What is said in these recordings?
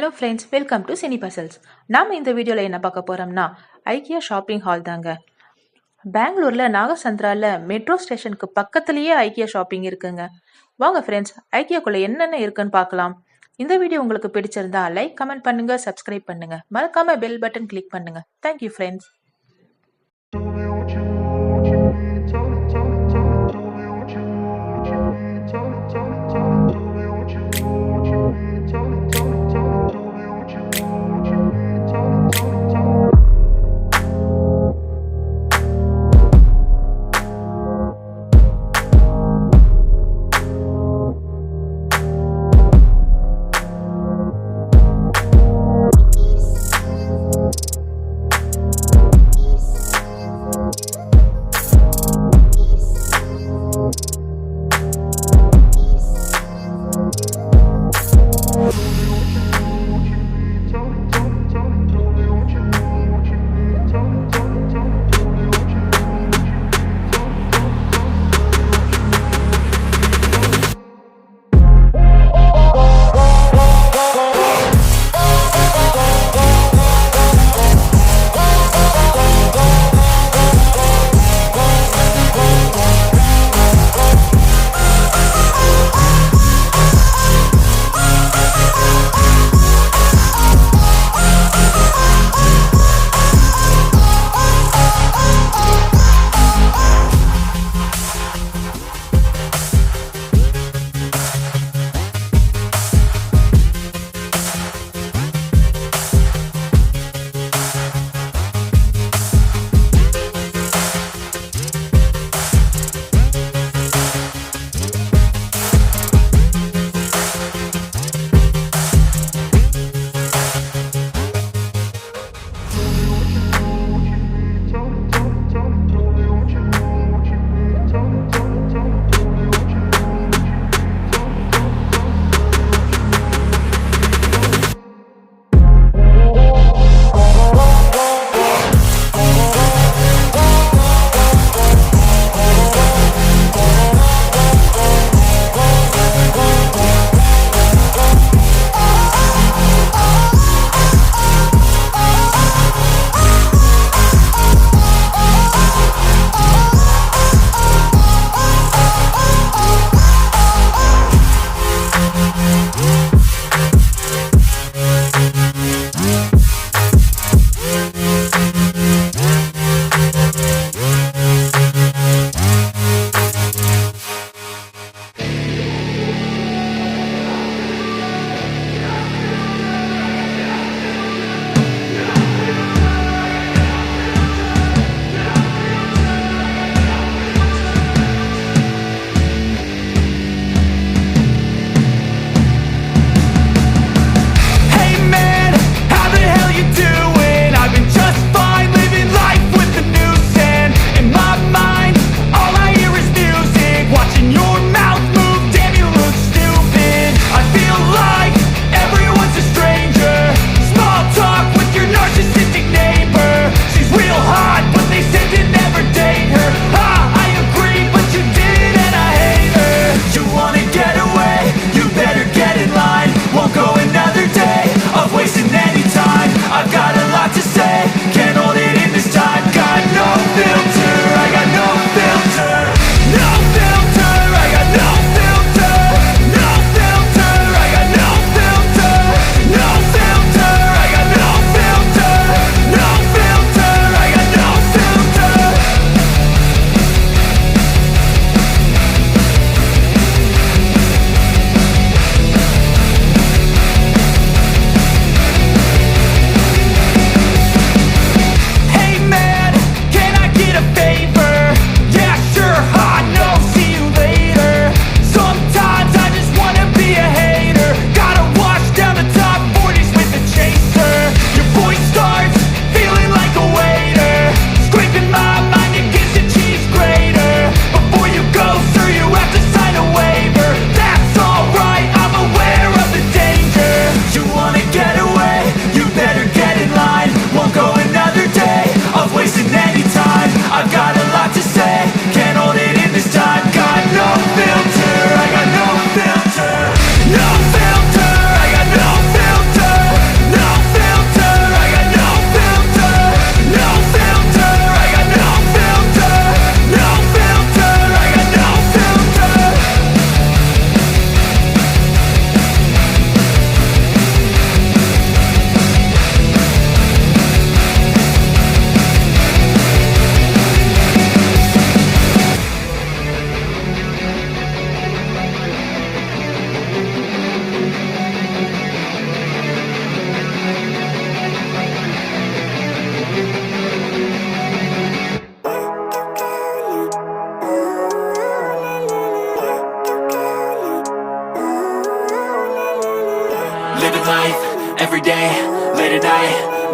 Hello friends, welcome to Cinepuzzles. நாம இந்த வீடியோல என்ன பார்க்க போறோம்னா ஐக்கியா ஷாப்பிங் ஹால் தாங்க. பெங்களூர்ல நாகசந்திரால மெட்ரோ ஸ்டேஷனுக்கு பக்கத்துலயே ஐக்கியா ஷாப்பிங் இருக்குங்க. வாங்க ஃப்ரெண்ட்ஸ், ஐக்கியாக்குள்ள என்னென்ன இருக்குன்னு பார்க்கலாம். இந்த வீடியோ உங்களுக்கு பிடிச்சிருந்தா லைக், கமெண்ட் பண்ணுங்க, சப்ஸ்கிரைப் பண்ணுங்க. மறக்காம பெல் பட்டன் கிளிக் பண்ணுங்க. Thank you friends.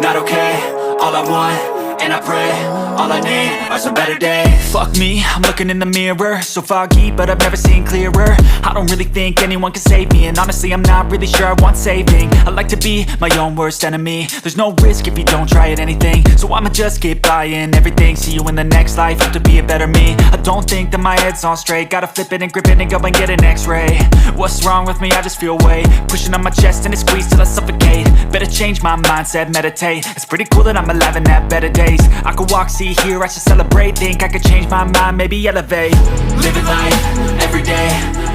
not okay. All I want, and I pray, all I need are some better days. Fuck me, I'm looking in the mirror, so foggy, but I've never seen clearer. I don't really think anyone can save me, and honestly I'm not really sure I want saving. I like to be my own worst enemy. There's no risk if you don't try at anything, so I'ma just keep buying everything. See you in the next life, have to be a better me. I don't think that my head's on straight, gotta flip it and grip it and go and get an x-ray. What's wrong with me? I just feel weight pushing on my chest and it squeezes till I suffocate. Better change my mindset, meditate. It's pretty cool that I'm alive and have better days. I could walk, see, hear, I should celebrate. Think I could change my mind, maybe elevate. Living life, everyday,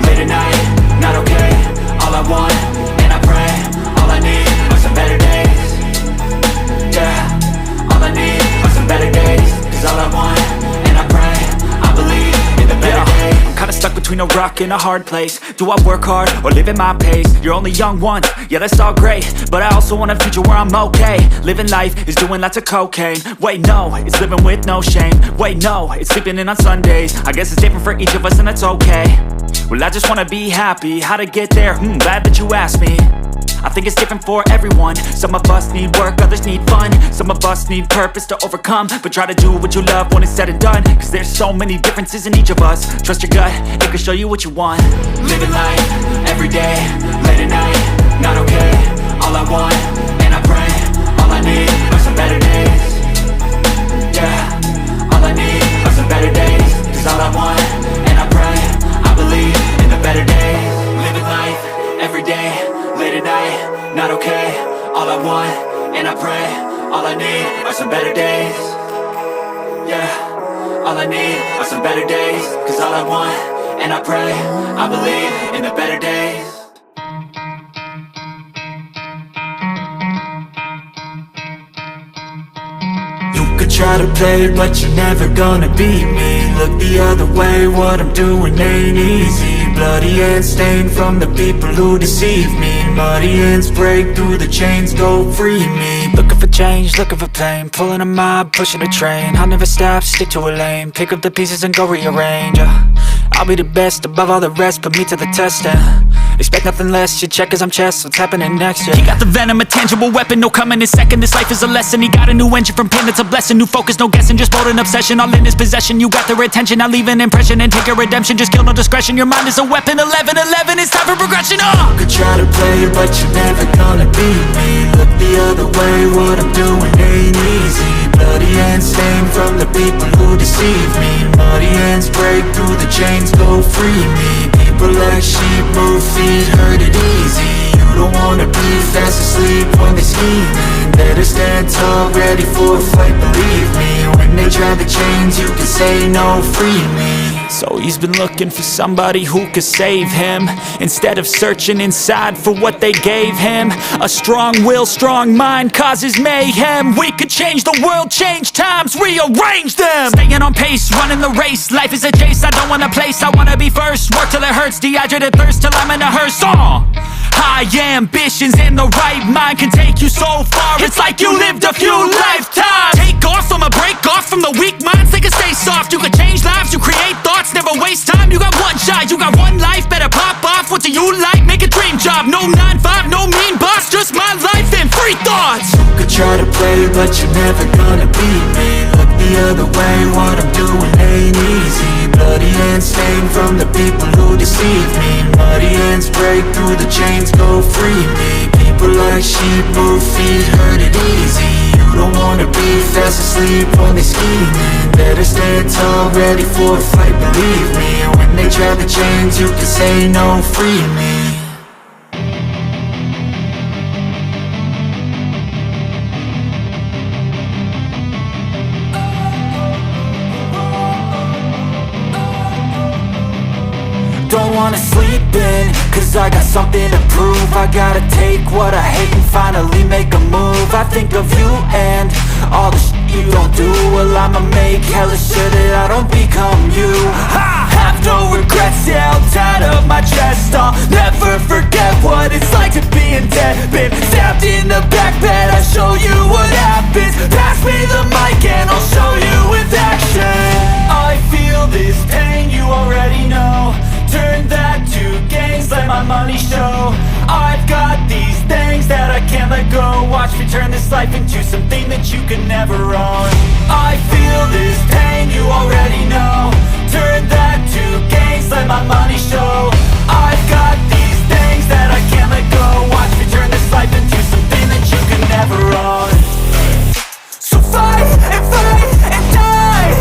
late at night, not okay. All I want, and I pray, all I need are some better days. Yeah, all I need are some better days. Cause all I want, and I pray, I believe in the better days. I'm kinda stuck between a rock and a hard place. Do I work hard or live at my pace? You're only young once, yeah that's all great, but I also want a future where I'm okay. Living life is doing lots of cocaine. Wait no, it's living with no shame. Wait no, it's sleeping in on Sundays. I guess it's different for each of us and that's okay. Well I just wanna be happy, how to get there? Glad that you asked me. I think it's different for everyone. Some of us need work, others need fun. Some of us need purpose to overcome. But try to do what you love when it's said and done. Cause there's so many differences in each of us. Trust your gut, it can show you what you want. Living life, everyday, late at night, not okay. All I want, and I pray, all I need are some better days. Yeah, all I need are some better days. Cause all I want, and I pray, I believe in the better days. Living life, everyday, late at night, not okay. All I want, and I pray, all I need are some better days. Yeah, all I need are some better days. Cause all I want, and I pray, I believe in the better days. You could try to play it, but you're never gonna beat me. Look the other way, what I'm doing ain't easy. Bloody hands stained from the people who deceive me. Muddy hands break through the chains, go free me. Looking for change, looking for pain. Pulling a mob, pushing a train. I'll never stop, stick to a lane. Pick up the pieces and go rearrange. I'll be the best above all the rest, put me to the test and expect nothing less. You check as I'm chess, what's happening next? Yeah. He got the venom, a tangible weapon, no coming in second. This life is a lesson, he got a new engine from pain, it's a blessing. New focus, no guessing, just bold and obsession. All in his possession, you got their attention. I leave an impression and take your redemption. Just kill, no discretion, your mind is a weapon. 11-11, it's time for progression. You could try to play it, but you're never gonna beat me. Look the other way, what I'm doing ain't easy. Bloody hands stained from the people who deceive me. Muddy hands break through the chains, go free me. People like sheep move feet, hurt it easy. You don't wanna be fast asleep when they scheming. Better stand tall, ready for a fight, believe me. When they try the chains, you can say no, free me. So he's been looking for somebody who could save him, instead of searching inside for what they gave him. A strong will, strong mind causes mayhem. We could change the world, change times, rearrange them. Staying on pace, running the race. Life is a chase, I don't want a place, I wanna be first. Work till it hurts, dehydrated thirst till I'm in a hearse. High ambitions and the right mind can take you so far. It's like you lived a few lifetimes. Take off, I'ma break off from the weak minds. They can stay soft, you can change lives, you create thoughts, never waste time. You got one shot, you got one life, better pop off. What do you like? Make a dream job. No 9-5, no mean boss, just my life and free thoughts. You could try to play, but you're never gonna beat me. Look the other way, what I'm doing ain't easy. Bloody hands stained from the people who deceive me. Muddy hands break through the chains, go free me. People like sheep move feet, hurt it easy. You don't wanna be fast asleep when they scheming. Better stand tall, ready for a fight, believe me. When they try the chains, you can say no, free me. Don't wanna sleep in, cause I got something to prove. I gotta take what I hate and finally make a move. I think of you and all the shit you don't do. Well, I'ma make hella sure that I don't become you. I have no regrets, yeah, held tight up my chest. I'll never forget what it's like to be in debt. Been stabbed in the back bed, I'll show you what happens. Pass me the mic and I'll show you with action. I feel this pain, you already know. Turn that to gains, let my money show. I've got these things that I can't let go. Watch me turn this life into something that you can never own. I feel this pain, you already know. Turn that to gains, let my money show. I've got these things that I can't let go. Watch me turn this life into something that you can never own. So fight and die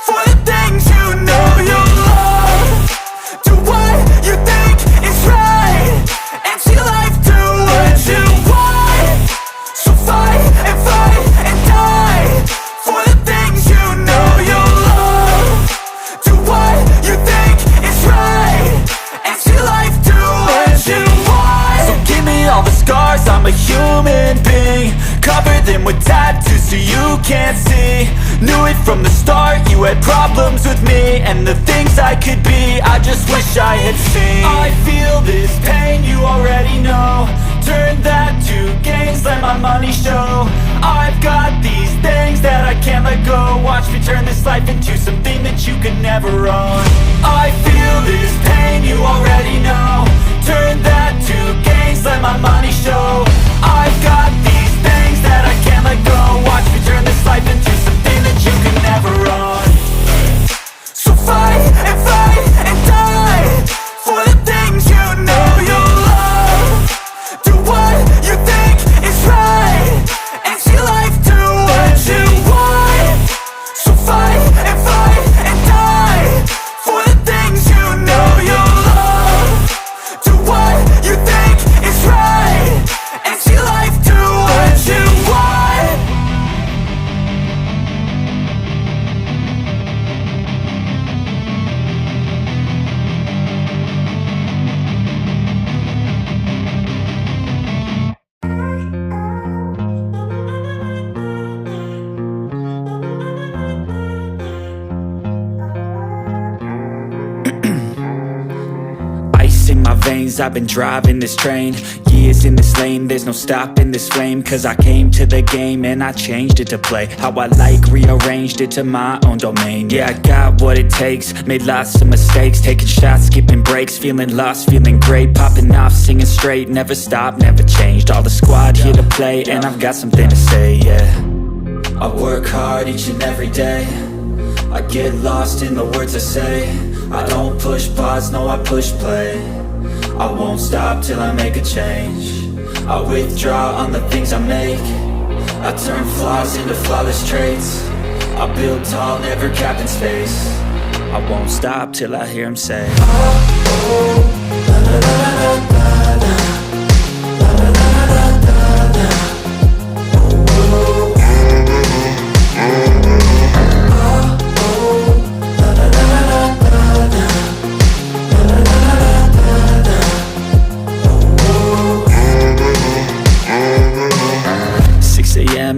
for the things you know you love. Do what you think is right and see life do what you want. So fight and die for the things you know you love. Do what you think is right and see life do what you want. So give me all the scars, I'm a human being. Cover them with tattoos so you can't see. Knew it from the start, you had problems with me and the things I could be, I just wish I had seen. I feel this pain, you already know. Turn that to gains, let my money show. I've got these things that I can't let go. Watch me turn this life into something that you can never own. I feel this pain, you already know. Turn that to gains, let my money show. I've got these things that I can't let go. Watch me turn this life into something that you can never own. So fight and die for the things you know you love. Do what you think is right and see life do what you want. So fight and die for the things you know you love. Do what you think is right and see life do what you want. Ice in my veins, I've been driving this train. Years in this lane, there's no stopping this flame. Cause I came to the game and I changed it to play how I like, rearranged it to my own domain. Yeah, I got what it takes, made lots of mistakes. Taking shots, skipping breaks, feeling lost, feeling great. Popping off, singing straight, never stopped, never changed. All the squad here to play and I've got something to say, yeah. I work hard each and every day. I get lost in the words I say. I don't push pause, no I push play. I won't stop till I make a change. I withdraw on the things I make. I turn flaws into flawless traits. I build tall, never capped in space. I won't stop till I hear him say, oh, oh, la, la, la, la, la, la.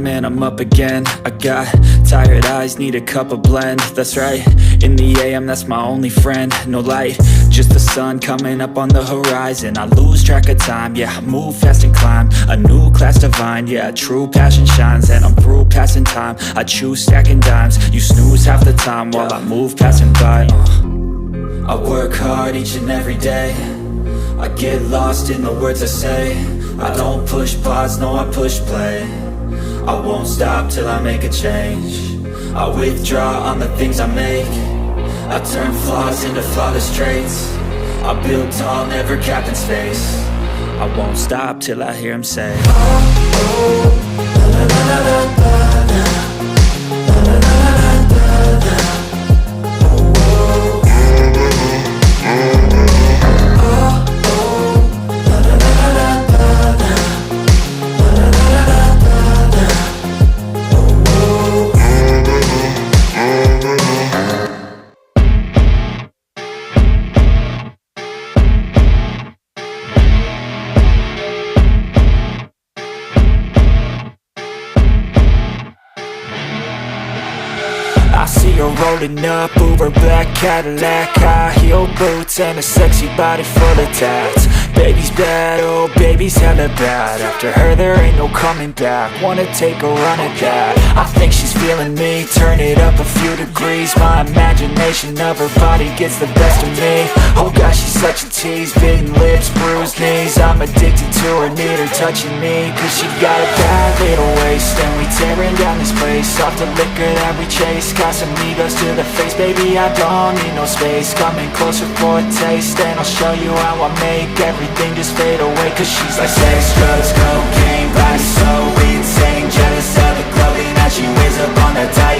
And I'm up again. I got tired eyes, need a cup of blend. That's right, in the AM, that's my only friend. No light, just the sun coming up on the horizon. I lose track of time, yeah, I move fast and climb a new class divine, yeah, true passion shines. And I'm through passing time, I choose stacking dimes. You snooze half the time while I move passing by. I work hard each and every day. I get lost in the words I say. I don't push pause, no I push play. I won't stop till I make a change. I withdraw on the things I make. I turn flaws into flawless traits. I build tall, never capped in space. I won't stop till I hear him say, oh, oh, la, la, la, la, la, la. Rolling up, Uber black Cadillac, high heel boots and a sexy body full of tats. Baby's bad, oh baby's hella bad. After her there ain't no coming back. Wanna take a run at that. I think she's feeling me, turn it up a few degrees. My imagination of her body gets the best of me. Oh gosh, she's such a tease, bitten lips, bruised knees. I'm addicted to her, need her touching me, cause she got a bad little waste, and we tearing down this place. Off the liquor that we chase, Casamigos to the face. Baby, I don't need no space. Coming closer for a taste, and I'll show you how I make everything just fade away. Cause she's like sex, drugs, cocaine, body so insane. Jealous of the clothing that she wears up on that tight